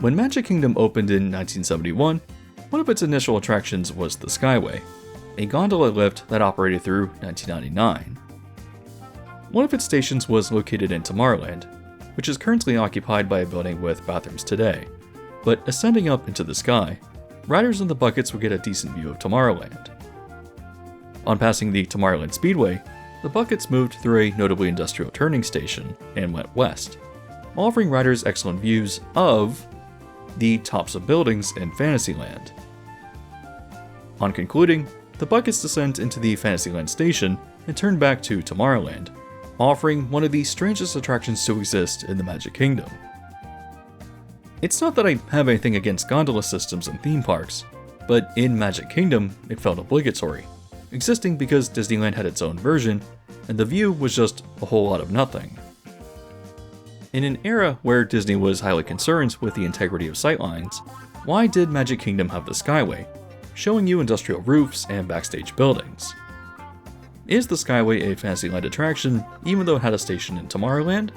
When Magic Kingdom opened in 1971, one of its initial attractions was the Skyway, a gondola lift that operated through 1999. One of its stations was located in Tomorrowland, which is currently occupied by a building with bathrooms today, but ascending up into the sky, riders in the buckets would get a decent view of Tomorrowland. On passing the Tomorrowland Speedway, the buckets moved through a notably industrial turning station and went west, offering riders excellent views of the tops of buildings in Fantasyland. On concluding, the buckets descend into the Fantasyland station and turn back to Tomorrowland, offering one of the strangest attractions to exist in the Magic Kingdom. It's not that I have anything against gondola systems in theme parks, but in Magic Kingdom it felt obligatory, existing because Disneyland had its own version, and the view was just a whole lot of nothing. In an era where Disney was highly concerned with the integrity of sightlines, why did Magic Kingdom have the Skyway, showing you industrial roofs and backstage buildings? Is the Skyway a Fantasyland attraction, even though it had a station in Tomorrowland?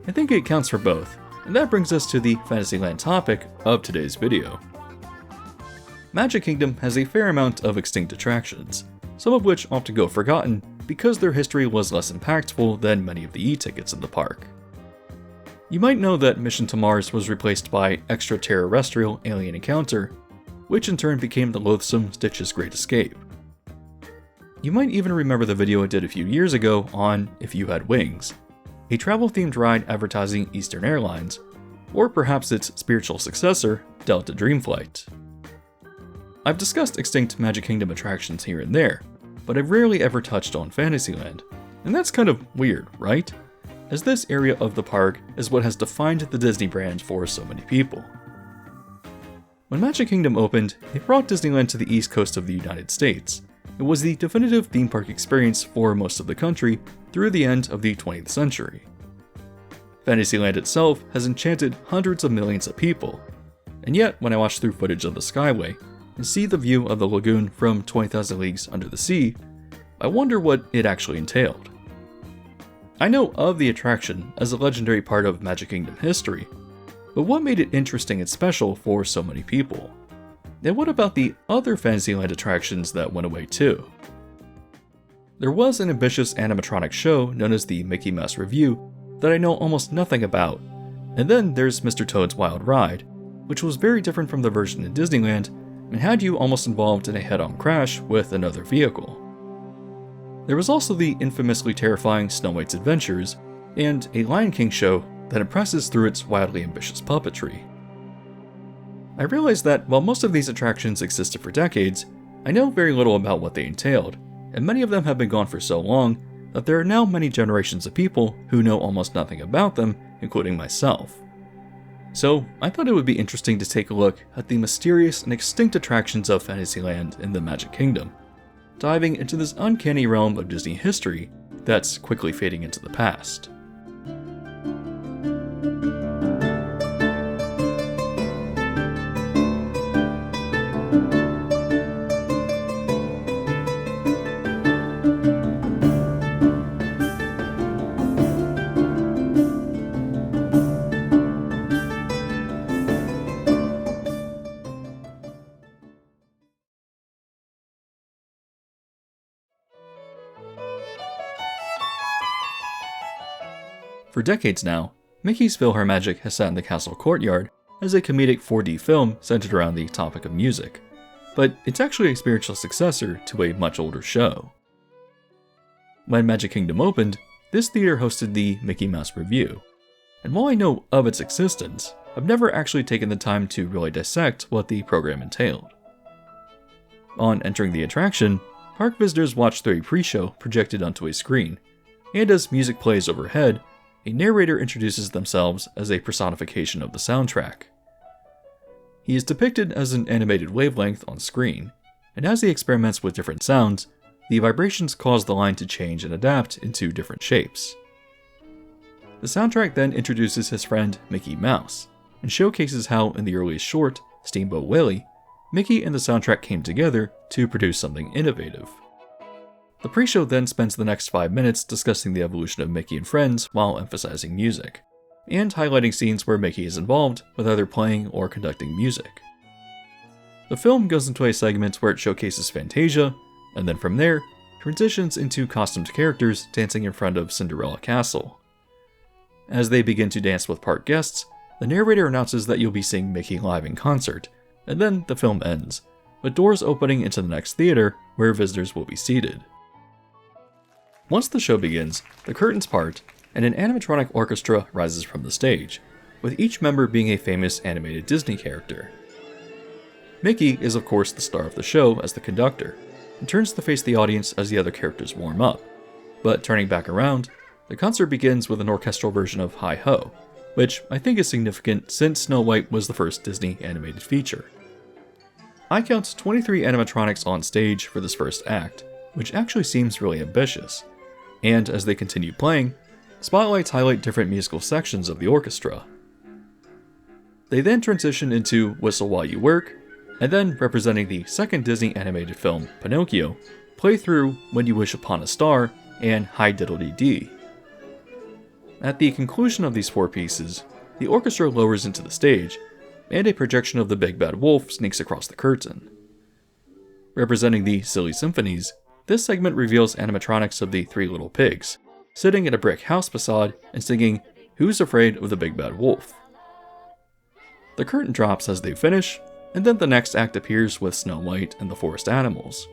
I think it counts for both, and that brings us to the Fantasyland topic of today's video. Magic Kingdom has a fair amount of extinct attractions, some of which often go forgotten because their history was less impactful than many of the e-tickets in the park. You might know that Mission to Mars was replaced by Extraterrestrial Alien Encounter, which in turn became the loathsome Stitch's Great Escape. You might even remember the video I did a few years ago on If You Had Wings, a travel-themed ride advertising Eastern Airlines, or perhaps its spiritual successor, Delta Dreamflight. I've discussed extinct Magic Kingdom attractions here and there, but I've rarely ever touched on Fantasyland, and that's kind of weird, right? As this area of the park is what has defined the Disney brand for so many people. When Magic Kingdom opened, it brought Disneyland to the east coast of the United States. It was the definitive theme park experience for most of the country through the end of the 20th century. Fantasyland itself has enchanted hundreds of millions of people, and yet when I watch through footage of the Skyway and see the view of the lagoon from 20,000 Leagues Under the Sea, I wonder what it actually entailed. I know of the attraction as a legendary part of Magic Kingdom history, but what made it interesting and special for so many people? And what about the other Fantasyland attractions that went away too? There was an ambitious animatronic show known as the Mickey Mouse Revue that I know almost nothing about, and then there's Mr. Toad's Wild Ride, which was very different from the version in Disneyland and had you almost involved in a head-on crash with another vehicle. There was also the infamously terrifying Snow White's Adventures, and a Lion King show that impresses through its wildly ambitious puppetry. I realized that while most of these attractions existed for decades, I know very little about what they entailed, and many of them have been gone for so long that there are now many generations of people who know almost nothing about them, including myself. So I thought it would be interesting to take a look at the mysterious and extinct attractions of Fantasyland in the Magic Kingdom, diving into this uncanny realm of Disney history that's quickly fading into the past. For decades now, Mickey's PhilharMagic has sat in the castle courtyard as a comedic 4D film centered around the topic of music, but it's actually a spiritual successor to a much older show. When Magic Kingdom opened, this theater hosted the Mickey Mouse Revue, and while I know of its existence, I've never actually taken the time to really dissect what the program entailed. On entering the attraction, park visitors watch through a pre-show projected onto a screen, and as music plays overhead, a narrator introduces themselves as a personification of the soundtrack. He is depicted as an animated wavelength on screen, and as he experiments with different sounds, the vibrations cause the line to change and adapt into different shapes. The soundtrack then introduces his friend Mickey Mouse, and showcases how in the earliest short, Steamboat Willie, Mickey and the soundtrack came together to produce something innovative. The pre-show then spends the next 5 minutes discussing the evolution of Mickey and Friends while emphasizing music, and highlighting scenes where Mickey is involved with either playing or conducting music. The film goes into a segment where it showcases Fantasia, and then from there, transitions into costumed characters dancing in front of Cinderella Castle. As they begin to dance with park guests, the narrator announces that you'll be seeing Mickey live in concert, and then the film ends, with doors opening into the next theater where visitors will be seated. Once the show begins, the curtains part, and an animatronic orchestra rises from the stage, with each member being a famous animated Disney character. Mickey is of course the star of the show as the conductor, and turns to face the audience as the other characters warm up, but turning back around, the concert begins with an orchestral version of Hi Ho, which I think is significant since Snow White was the first Disney animated feature. I count 23 animatronics on stage for this first act, which actually seems really ambitious, and as they continue playing, spotlights highlight different musical sections of the orchestra. They then transition into Whistle While You Work, and then, representing the second Disney animated film, Pinocchio, play through When You Wish Upon a Star and Hi Diddly Dee. At the conclusion of these four pieces, the orchestra lowers into the stage, and a projection of the Big Bad Wolf sneaks across the curtain. Representing the Silly Symphonies, this segment reveals animatronics of the Three Little Pigs, sitting in a brick house facade and singing Who's Afraid of the Big Bad Wolf? The curtain drops as they finish, and then the next act appears with Snow White and the forest animals.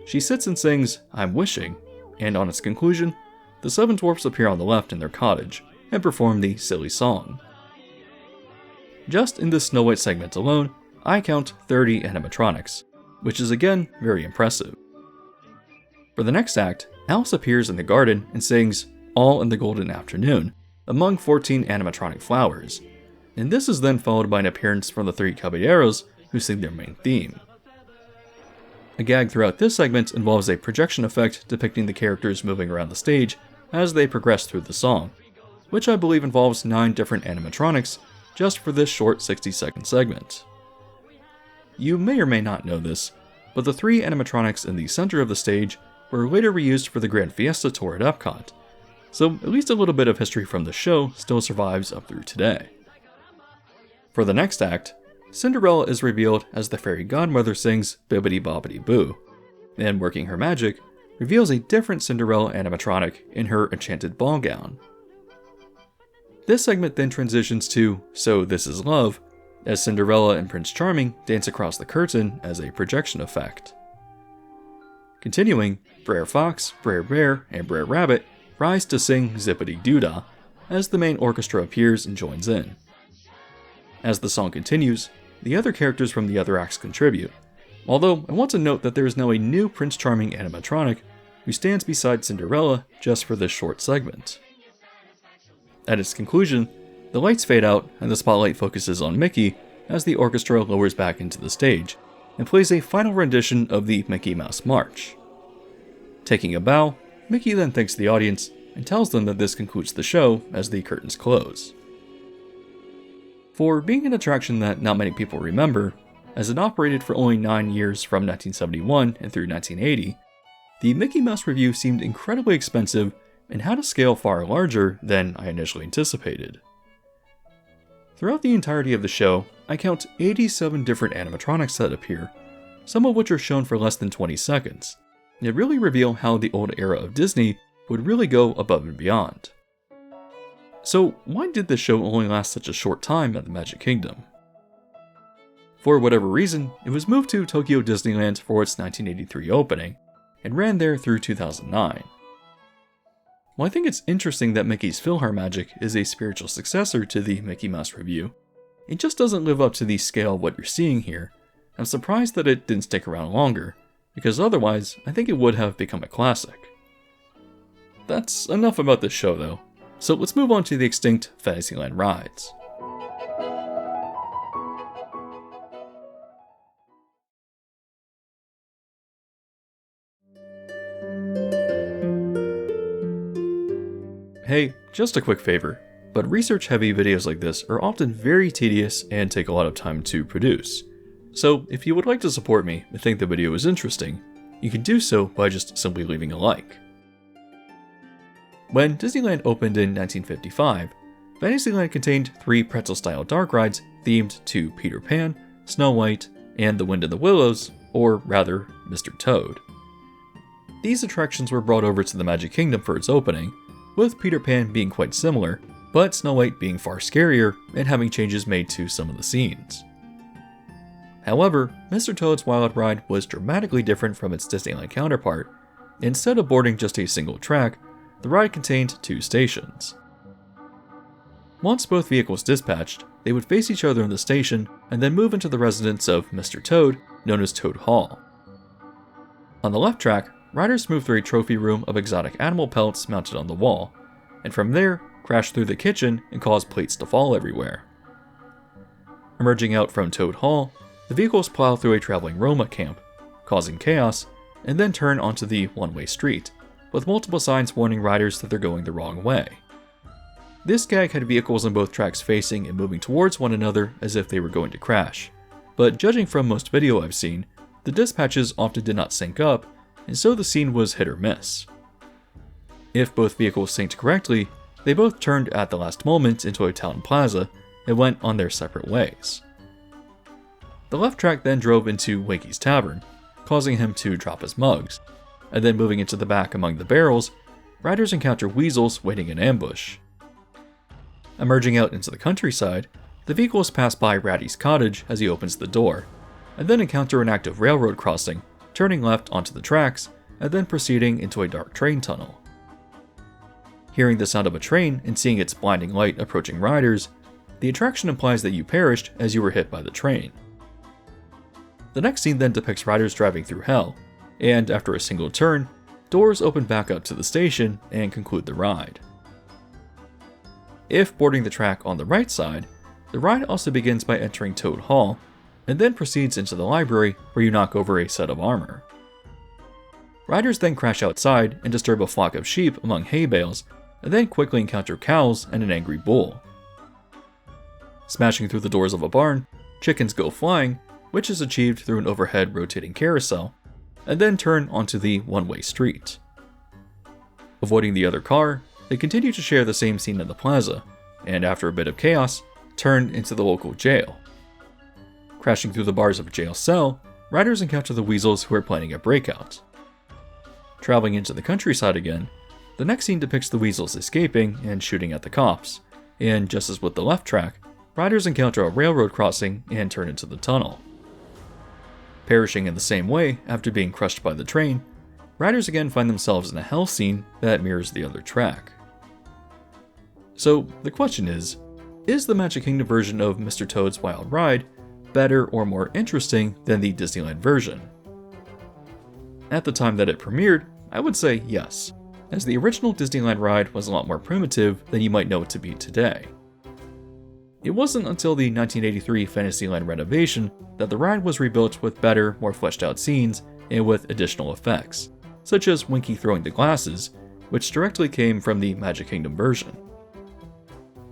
She sits and sings I'm Wishing, and on its conclusion, the seven dwarfs appear on the left in their cottage and perform the silly song. Just in this Snow White segment alone, I count 30 animatronics, which is again very impressive. For the next act, Alice appears in the garden and sings All in the Golden Afternoon among 14 animatronic flowers, and this is then followed by an appearance from the three caballeros who sing their main theme. A gag throughout this segment involves a projection effect depicting the characters moving around the stage as they progress through the song, which I believe involves 9 different animatronics just for this short 60-second segment. You may or may not know this, but the 3 animatronics in the center of the stage were later reused for the Grand Fiesta Tour at Epcot, so at least a little bit of history from the show still survives up through today. For the next act, Cinderella is revealed as the fairy godmother sings Bibbidi Bobbidi Boo, and working her magic, reveals a different Cinderella animatronic in her enchanted ball gown. This segment then transitions to So This Is Love, as Cinderella and Prince Charming dance across the curtain as a projection effect. Continuing, Brer Fox, Brer Bear, and Brer Rabbit rise to sing Zippity Doo-Dah, as the main orchestra appears and joins in. As the song continues, the other characters from the other acts contribute, although I want to note that there is now a new Prince Charming animatronic who stands beside Cinderella just for this short segment. At its conclusion, the lights fade out and the spotlight focuses on Mickey as the orchestra lowers back into the stage and plays a final rendition of the Mickey Mouse March. Taking a bow, Mickey then thanks the audience and tells them that this concludes the show as the curtains close. For being an attraction that not many people remember, as it operated for only 9 years from 1971 and through 1980, the Mickey Mouse Revue seemed incredibly expensive and had a scale far larger than I initially anticipated. Throughout the entirety of the show, I count 87 different animatronics that appear, some of which are shown for less than 20 seconds, and really reveal how the old era of Disney would really go above and beyond. So why did this show only last such a short time at the Magic Kingdom? For whatever reason, it was moved to Tokyo Disneyland for its 1983 opening, and ran there through 2009. While I think it's interesting that Mickey's PhilharMagic is a spiritual successor to the Mickey Mouse Revue, it just doesn't live up to the scale of what you're seeing here. I'm surprised that it didn't stick around longer, because otherwise I think it would have become a classic. That's enough about this show though, so let's move on to the extinct Fantasyland rides. Hey, just a quick favor, but research-heavy videos like this are often very tedious and take a lot of time to produce. So if you would like to support me and think the video is interesting, you can do so by just simply leaving a like. When Disneyland opened in 1955, Fantasyland contained 3 pretzel-style dark rides themed to Peter Pan, Snow White, and The Wind in the Willows, or rather, Mr. Toad. These attractions were brought over to the Magic Kingdom for its opening, with Peter Pan being quite similar, but Snow White being far scarier and having changes made to some of the scenes. However, Mr. Toad's Wild Ride was dramatically different from its Disneyland counterpart. Instead of boarding just a single track, the ride contained 2 stations. Once both vehicles dispatched, they would face each other in the station and then move into the residence of Mr. Toad, known as Toad Hall. On the left track, riders move through a trophy room of exotic animal pelts mounted on the wall, and from there, crash through the kitchen and cause plates to fall everywhere. Emerging out from Toad Hall, the vehicles plow through a traveling Roma camp, causing chaos, and then turn onto the one-way street, with multiple signs warning riders that they're going the wrong way. This gag had vehicles on both tracks facing and moving towards one another as if they were going to crash, but judging from most video I've seen, the dispatches often did not sync up, and so the scene was hit or miss. If both vehicles synced correctly, they both turned at the last moment into a town plaza and went on their separate ways. The left track then drove into Winky's Tavern, causing him to drop his mugs, and then moving into the back among the barrels, riders encounter weasels waiting in ambush. Emerging out into the countryside, the vehicles pass by Ratty's cottage as he opens the door, and then encounter an active railroad crossing, turning left onto the tracks, and then proceeding into a dark train tunnel. Hearing the sound of a train and seeing its blinding light approaching riders, the attraction implies that you perished as you were hit by the train. The next scene then depicts riders driving through hell, and after a single turn, doors open back up to the station and conclude the ride. If boarding the track on the right side, the ride also begins by entering Toad Hall, and then proceeds into the library where you knock over a set of armor. Riders then crash outside and disturb a flock of sheep among hay bales, and then quickly encounter cows and an angry bull. Smashing through the doors of a barn, chickens go flying, which is achieved through an overhead rotating carousel, and then turn onto the one-way street. Avoiding the other car, they continue to share the same scene in the plaza, and after a bit of chaos, turn into the local jail. Crashing through the bars of a jail cell, riders encounter the weasels who are planning a breakout. Traveling into the countryside again, the next scene depicts the weasels escaping and shooting at the cops, and just as with the left track, riders encounter a railroad crossing and turn into the tunnel. Perishing in the same way after being crushed by the train, riders again find themselves in a hell scene that mirrors the other track. So the question is the Magic Kingdom version of Mr. Toad's Wild Ride better or more interesting than the Disneyland version? At the time that it premiered, I would say yes, as the original Disneyland ride was a lot more primitive than you might know it to be today. It wasn't until the 1983 Fantasyland renovation that the ride was rebuilt with better, more fleshed out scenes and with additional effects, such as Winky throwing the glasses, which directly came from the Magic Kingdom version.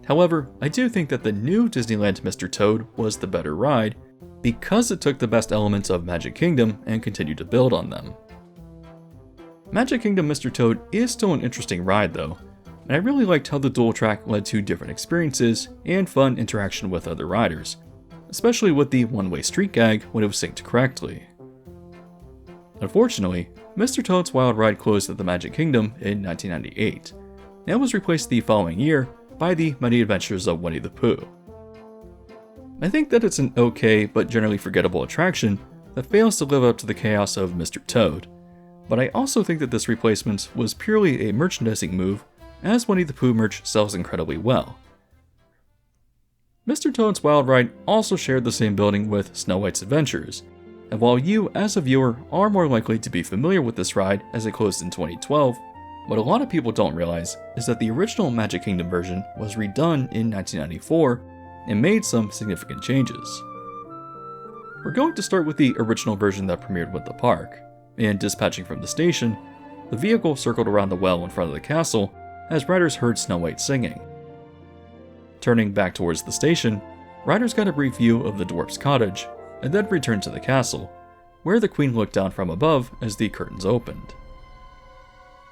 However, I do think that the new Disneyland Mr. Toad was the better ride, because it took the best elements of Magic Kingdom and continued to build on them. Magic Kingdom Mr. Toad is still an interesting ride though, and I really liked how the dual track led to different experiences and fun interaction with other riders, especially with the one-way street gag when it was synced correctly. Unfortunately, Mr. Toad's Wild Ride closed at the Magic Kingdom in 1998, and was replaced the following year by the Many Adventures of Winnie the Pooh. I think that it's an okay but generally forgettable attraction that fails to live up to the chaos of Mr. Toad, but I also think that this replacement was purely a merchandising move, as Winnie the Pooh merch sells incredibly well. Mr. Toad's Wild Ride also shared the same building with Snow White's Adventures, and while you, as a viewer, are more likely to be familiar with this ride as it closed in 2012, what a lot of people don't realize is that the original Magic Kingdom version was redone in 1994 and made some significant changes. We're going to start with the original version that premiered with the park, and dispatching from the station, the vehicle circled around the well in front of the castle as riders heard Snow White singing. Turning back towards the station, riders got a brief view of the dwarf's cottage, and then returned to the castle, where the queen looked down from above as the curtains opened.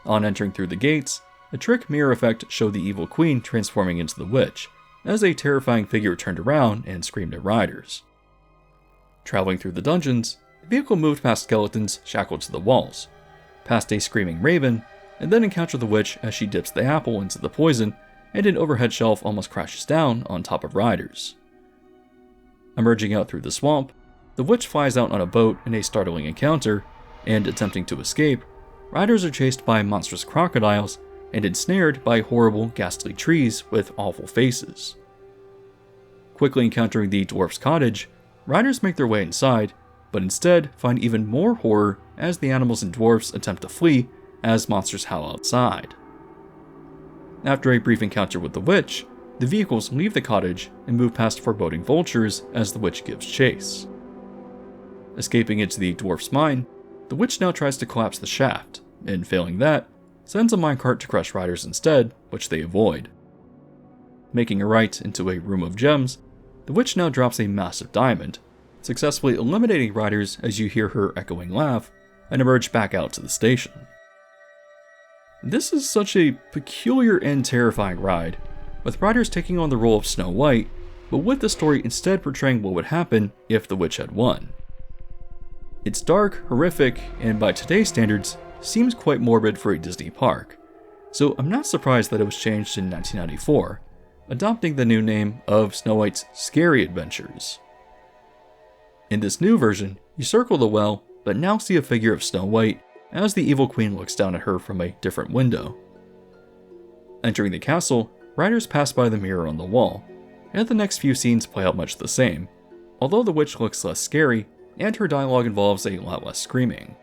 On entering through the gates, a trick mirror effect showed the evil queen transforming into the witch, as a terrifying figure turned around and screamed at riders. Traveling through the dungeons, the vehicle moved past skeletons shackled to the walls, past a screaming raven, and then encountered the witch as she dips the apple into the poison and an overhead shelf almost crashes down on top of riders. Emerging out through the swamp, the witch flies out on a boat in a startling encounter, and attempting to escape, riders are chased by monstrous crocodiles and ensnared by horrible, ghastly trees with awful faces. Quickly encountering the dwarf's cottage, riders make their way inside, but instead find even more horror as the animals and dwarfs attempt to flee as monsters howl outside. After a brief encounter with the witch, the vehicles leave the cottage and move past foreboding vultures as the witch gives chase. Escaping into the dwarf's mine, the witch now tries to collapse the shaft, and failing that, sends a minecart to crush riders instead, which they avoid. Making a right into a room of gems, the witch now drops a massive diamond, successfully eliminating riders as you hear her echoing laugh, and emerge back out to the station. This is such a peculiar and terrifying ride, with riders taking on the role of Snow White, but with the story instead portraying what would happen if the witch had won. It's dark, horrific, and by today's standards, seems quite morbid for a Disney park, so I'm not surprised that it was changed in 1994, adopting the new name of Snow White's Scary Adventures. In this new version, you circle the well, but now see a figure of Snow White as the evil queen looks down at her from a different window. Entering the castle, riders pass by the mirror on the wall, and the next few scenes play out much the same, although the witch looks less scary and her dialogue involves a lot less screaming.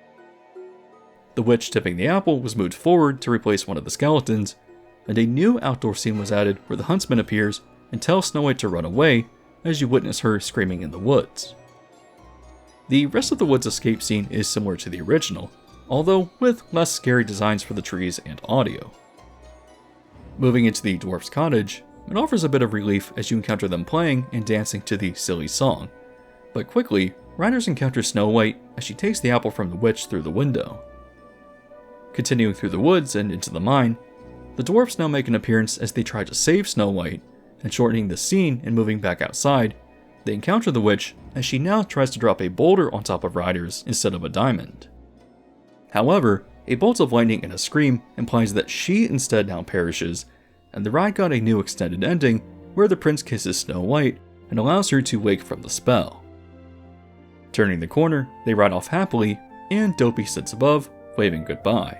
The witch tipping the apple was moved forward to replace one of the skeletons, and a new outdoor scene was added where the huntsman appears and tells Snow White to run away as you witness her screaming in the woods. The rest of the woods escape scene is similar to the original, although with less scary designs for the trees and audio. Moving into the dwarf's cottage, it offers a bit of relief as you encounter them playing and dancing to the silly song, but quickly, riders encounter Snow White as she takes the apple from the witch through the window. Continuing through the woods and into the mine, the dwarfs now make an appearance as they try to save Snow White, and shortening the scene and moving back outside, they encounter the witch as she now tries to drop a boulder on top of riders instead of a diamond. However, a bolt of lightning and a scream implies that she instead now perishes, and the ride got a new extended ending where the prince kisses Snow White and allows her to wake from the spell. Turning the corner, they ride off happily, and Dopey sits above, waving goodbye.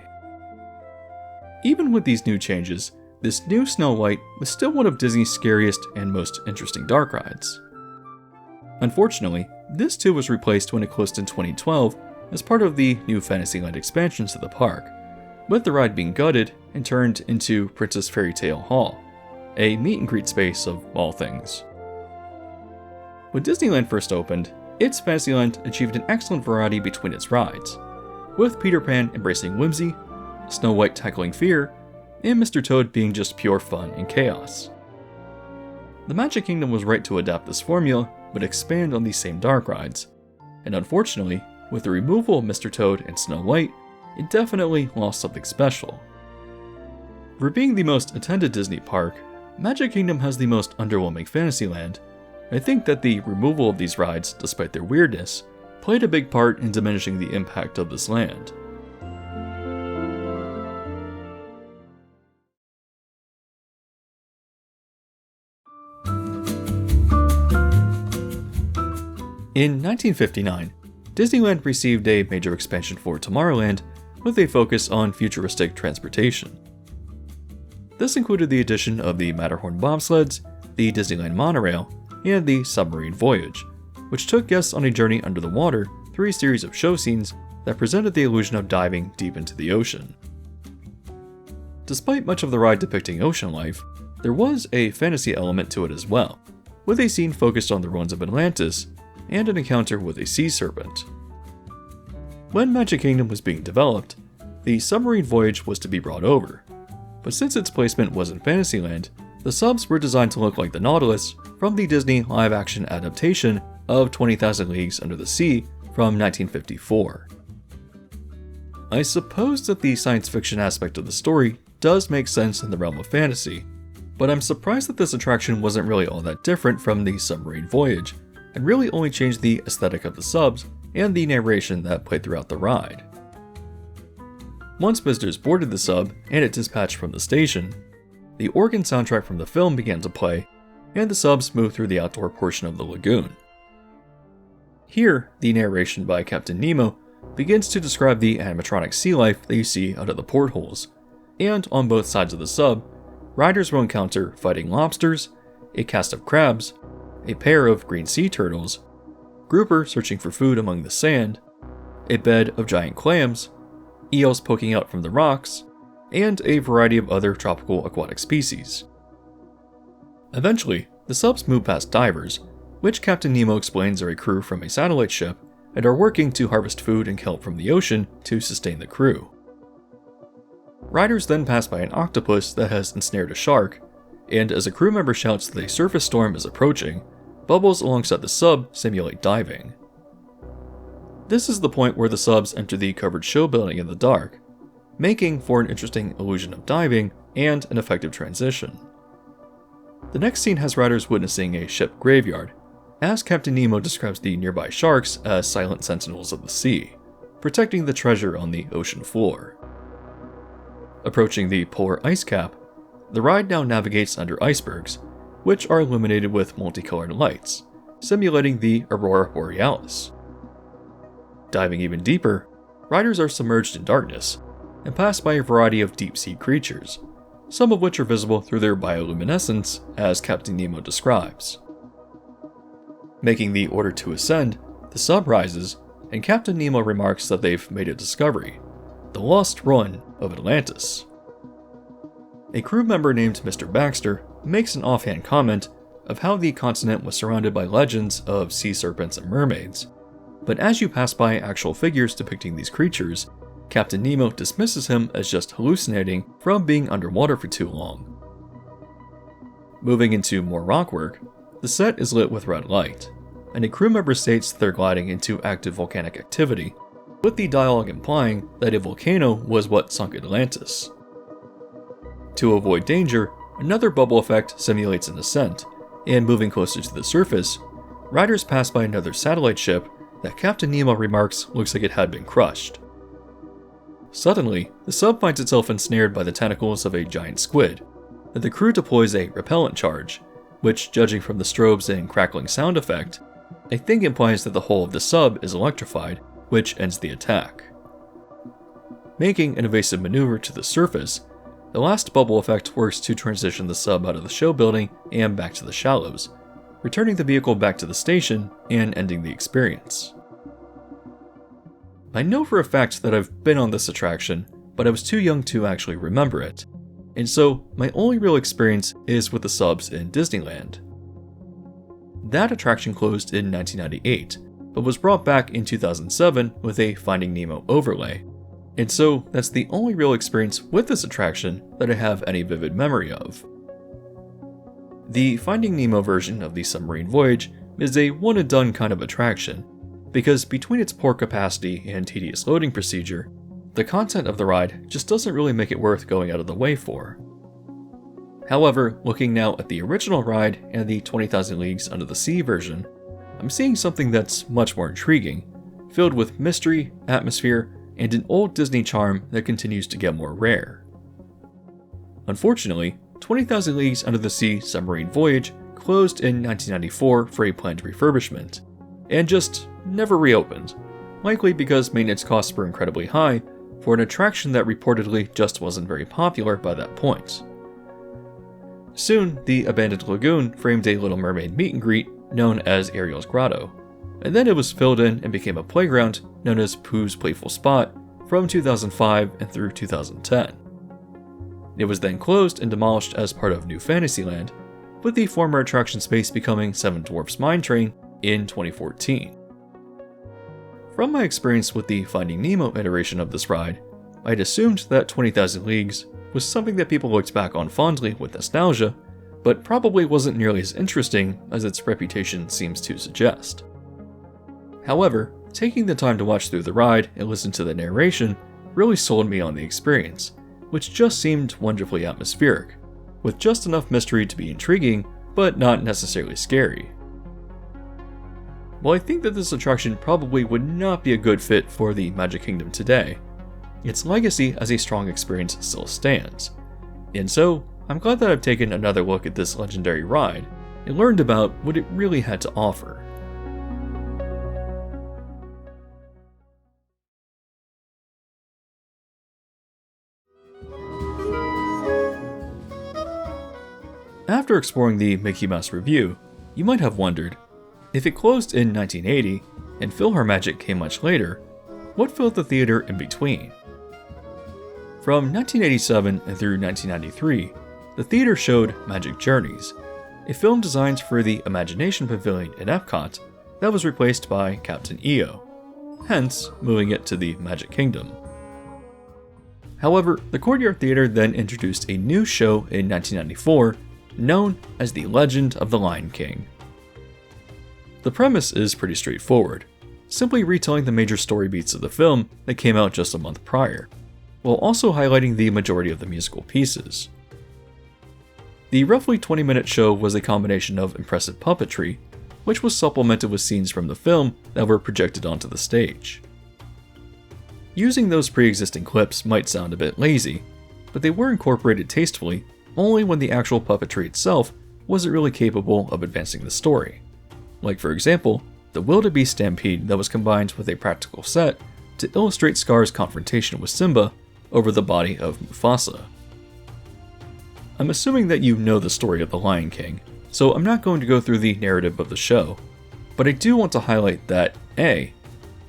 Even with these new changes, this new Snow White was still one of Disney's scariest and most interesting dark rides. Unfortunately, this too was replaced when it closed in 2012 as part of the new Fantasyland expansions to the park, with the ride being gutted and turned into Princess Fairy Tale Hall, a meet and greet space of all things. When Disneyland first opened, its Fantasyland achieved an excellent variety between its rides, with Peter Pan embracing whimsy, Snow White tackling fear, and Mr. Toad being just pure fun and chaos. The Magic Kingdom was right to adapt this formula, but expand on these same dark rides, and unfortunately, with the removal of Mr. Toad and Snow White, it definitely lost something special. For being the most attended Disney park, Magic Kingdom has the most underwhelming Fantasyland. I think that the removal of these rides, despite their weirdness, played a big part in diminishing the impact of this land. In 1959, Disneyland received a major expansion for Tomorrowland with a focus on futuristic transportation. This included the addition of the Matterhorn bobsleds, the Disneyland monorail, and the submarine voyage, which took guests on a journey under the water through a series of show scenes that presented the illusion of diving deep into the ocean. Despite much of the ride depicting ocean life, there was a fantasy element to it as well, with a scene focused on the ruins of Atlantis and an encounter with a sea serpent. When Magic Kingdom was being developed, the submarine voyage was to be brought over, but since its placement was in Fantasyland, the subs were designed to look like the Nautilus from the Disney live-action adaptation of 20,000 Leagues Under the Sea from 1954. I suppose that the science fiction aspect of the story does make sense in the realm of fantasy, but I'm surprised that this attraction wasn't really all that different from the submarine voyage, and really only changed the aesthetic of the subs and the narration that played throughout the ride. Once visitors boarded the sub and it dispatched from the station, the organ soundtrack from the film began to play, and the subs moved through the outdoor portion of the lagoon. Here, the narration by Captain Nemo begins to describe the animatronic sea life that you see out of the portholes, and on both sides of the sub, riders will encounter fighting lobsters, a cast of crabs, a pair of green sea turtles, grouper searching for food among the sand, a bed of giant clams, eels poking out from the rocks, and a variety of other tropical aquatic species. Eventually, the subs move past divers, which Captain Nemo explains are a crew from a satellite ship and are working to harvest food and kelp from the ocean to sustain the crew. Riders then pass by an octopus that has ensnared a shark, and as a crew member shouts that a surface storm is approaching, bubbles alongside the sub simulate diving. This is the point where the subs enter the covered show building in the dark, making for an interesting illusion of diving and an effective transition. The next scene has riders witnessing a ship graveyard, as Captain Nemo describes the nearby sharks as silent sentinels of the sea, protecting the treasure on the ocean floor. Approaching the polar ice cap, the ride now navigates under icebergs, which are illuminated with multicolored lights, simulating the aurora borealis. Diving even deeper, riders are submerged in darkness and pass by a variety of deep-sea creatures, some of which are visible through their bioluminescence, as Captain Nemo describes. Making the order to ascend, the sub rises, and Captain Nemo remarks that they've made a discovery: the lost run of Atlantis. A crew member named Mr. Baxter makes an offhand comment of how the continent was surrounded by legends of sea serpents and mermaids, but as you pass by actual figures depicting these creatures, Captain Nemo dismisses him as just hallucinating from being underwater for too long. Moving into more rockwork, the set is lit with red light, and a crew member states they're gliding into active volcanic activity, with the dialogue implying that a volcano was what sunk Atlantis. To avoid danger, another bubble effect simulates an ascent, and moving closer to the surface, riders pass by another satellite ship that Captain Nemo remarks looks like it had been crushed. Suddenly, the sub finds itself ensnared by the tentacles of a giant squid, and the crew deploys a repellent charge, which, judging from the strobes and crackling sound effect, I think implies that the whole of the sub is electrified, which ends the attack. Making an evasive maneuver to the surface, the last bubble effect works to transition the sub out of the show building and back to the shallows, returning the vehicle back to the station and ending the experience. I know for a fact that I've been on this attraction, but I was too young to actually remember it, and so my only real experience is with the subs in Disneyland. That attraction closed in 1998, but was brought back in 2007 with a Finding Nemo overlay, and so that's the only real experience with this attraction that I have any vivid memory of. The Finding Nemo version of the submarine voyage is a one-and-done kind of attraction, because between its poor capacity and tedious loading procedure, the content of the ride just doesn't really make it worth going out of the way for. However, looking now at the original ride and the 20,000 Leagues Under the Sea version, I'm seeing something that's much more intriguing, filled with mystery, atmosphere, and an old Disney charm that continues to get more rare. Unfortunately, 20,000 Leagues Under the Sea Submarine Voyage closed in 1994 for a planned refurbishment, and just never reopened, likely because maintenance costs were incredibly high for an attraction that reportedly just wasn't very popular by that point. Soon, the abandoned lagoon framed a Little Mermaid meet and greet known as Ariel's Grotto, and then it was filled in and became a playground known as Pooh's Playful Spot from 2005 and through 2010. It was then closed and demolished as part of New Fantasyland, with the former attraction space becoming Seven Dwarfs Mine Train in 2014. From my experience with the Finding Nemo iteration of this ride, I'd assumed that 20,000 Leagues was something that people looked back on fondly with nostalgia, but probably wasn't nearly as interesting as its reputation seems to suggest. However, taking the time to watch through the ride and listen to the narration really sold me on the experience, which just seemed wonderfully atmospheric, with just enough mystery to be intriguing, but not necessarily scary. While I think that this attraction probably would not be a good fit for the Magic Kingdom today, its legacy as a strong experience still stands. And so, I'm glad that I've taken another look at this legendary ride and learned about what it really had to offer. After exploring the Mickey Mouse Revue, you might have wondered, if it closed in 1980 and PhilharMagic came much later, what filled the theater in between? From 1987 and through 1993, the theater showed Magic Journeys, a film designed for the Imagination Pavilion in Epcot that was replaced by Captain EO, hence moving it to the Magic Kingdom. However, the Courtyard Theater then introduced a new show in 1994 known as The Legend of the Lion King. The premise is pretty straightforward, simply retelling the major story beats of the film that came out just a month prior, while also highlighting the majority of the musical pieces. The roughly 20-minute show was a combination of impressive puppetry, which was supplemented with scenes from the film that were projected onto the stage. Using those pre-existing clips might sound a bit lazy, but they were incorporated tastefully only when the actual puppetry itself wasn't really capable of advancing the story. Like for example, the wildebeest stampede that was combined with a practical set to illustrate Scar's confrontation with Simba over the body of Mufasa. I'm assuming that you know the story of the Lion King, so I'm not going to go through the narrative of the show, but I do want to highlight that A,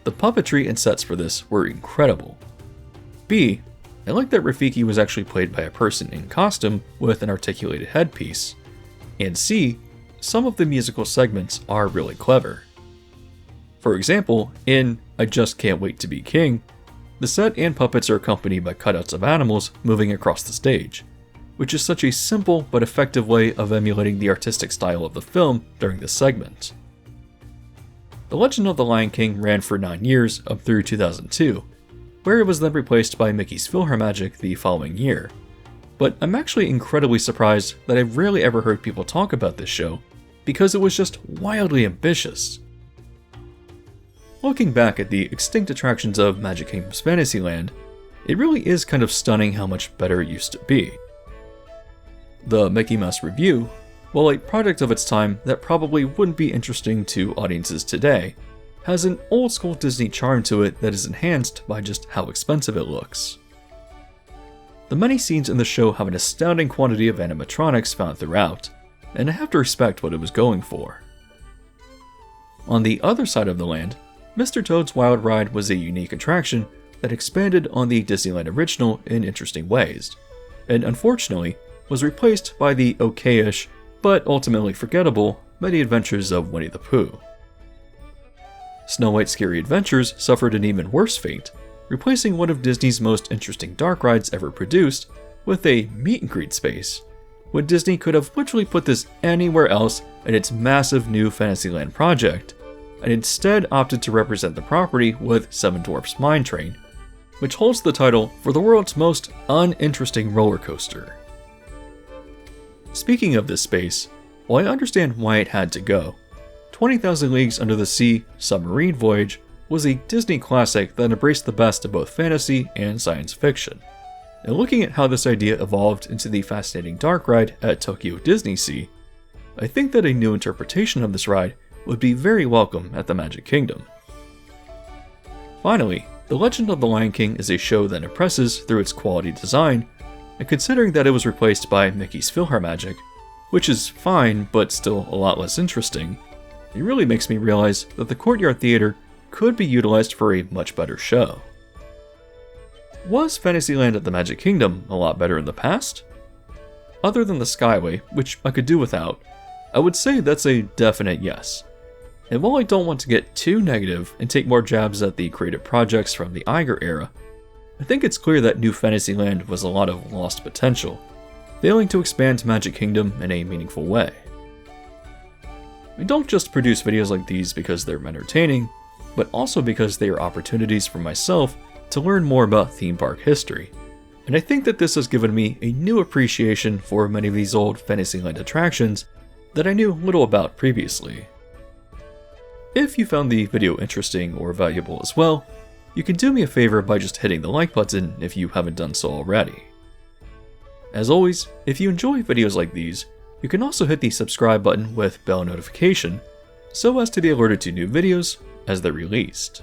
the puppetry and sets for this were incredible. B, I like that Rafiki was actually played by a person in costume with an articulated headpiece. And C, some of the musical segments are really clever. For example, in I Just Can't Wait to Be King, the set and puppets are accompanied by cutouts of animals moving across the stage, which is such a simple but effective way of emulating the artistic style of the film during this segment. The Legend of the Lion King ran for 9 years up through 2002, where it was then replaced by Mickey's PhilharMagic the following year. But I'm actually incredibly surprised that I've rarely ever heard people talk about this show, because it was just wildly ambitious. Looking back at the extinct attractions of Magic Kingdom's Fantasyland, it really is kind of stunning how much better it used to be. The Mickey Mouse Revue, while a product of its time that probably wouldn't be interesting to audiences today, has an old school Disney charm to it that is enhanced by just how expensive it looks. The many scenes in the show have an astounding quantity of animatronics found throughout, and I have to respect what it was going for. On the other side of the land, Mr. Toad's Wild Ride was a unique attraction that expanded on the Disneyland original in interesting ways, and unfortunately was replaced by the okay-ish, but ultimately forgettable, Many Adventures of Winnie the Pooh. Snow White's Scary Adventures suffered an even worse fate, replacing one of Disney's most interesting dark rides ever produced with a meet and greet space, when Disney could have literally put this anywhere else in its massive new Fantasyland project, and instead opted to represent the property with Seven Dwarfs Mine Train, which holds the title for the world's most uninteresting roller coaster. Speaking of this space, while I understand why it had to go, 20,000 Leagues Under the Sea Submarine Voyage was a Disney classic that embraced the best of both fantasy and science fiction. And looking at how this idea evolved into the fascinating dark ride at Tokyo Disney Sea, I think that a new interpretation of this ride would be very welcome at the Magic Kingdom. Finally, The Legend of the Lion King is a show that impresses through its quality design, and considering that it was replaced by Mickey's PhilharMagic, which is fine but still a lot less interesting, it really makes me realize that the Courtyard Theater could be utilized for a much better show. Was Fantasyland at the Magic Kingdom a lot better in the past? Other than the Skyway, which I could do without, I would say that's a definite yes. And while I don't want to get too negative and take more jabs at the creative projects from the Iger era, I think it's clear that New Fantasyland was a lot of lost potential, failing to expand Magic Kingdom in a meaningful way. I don't just produce videos like these because they're entertaining, but also because they are opportunities for myself to learn more about theme park history, and I think that this has given me a new appreciation for many of these old Fantasyland attractions that I knew little about previously. If you found the video interesting or valuable as well, you can do me a favor by just hitting the like button if you haven't done so already. As always, if you enjoy videos like these, you can also hit the subscribe button with bell notification so as to be alerted to new videos as they're released.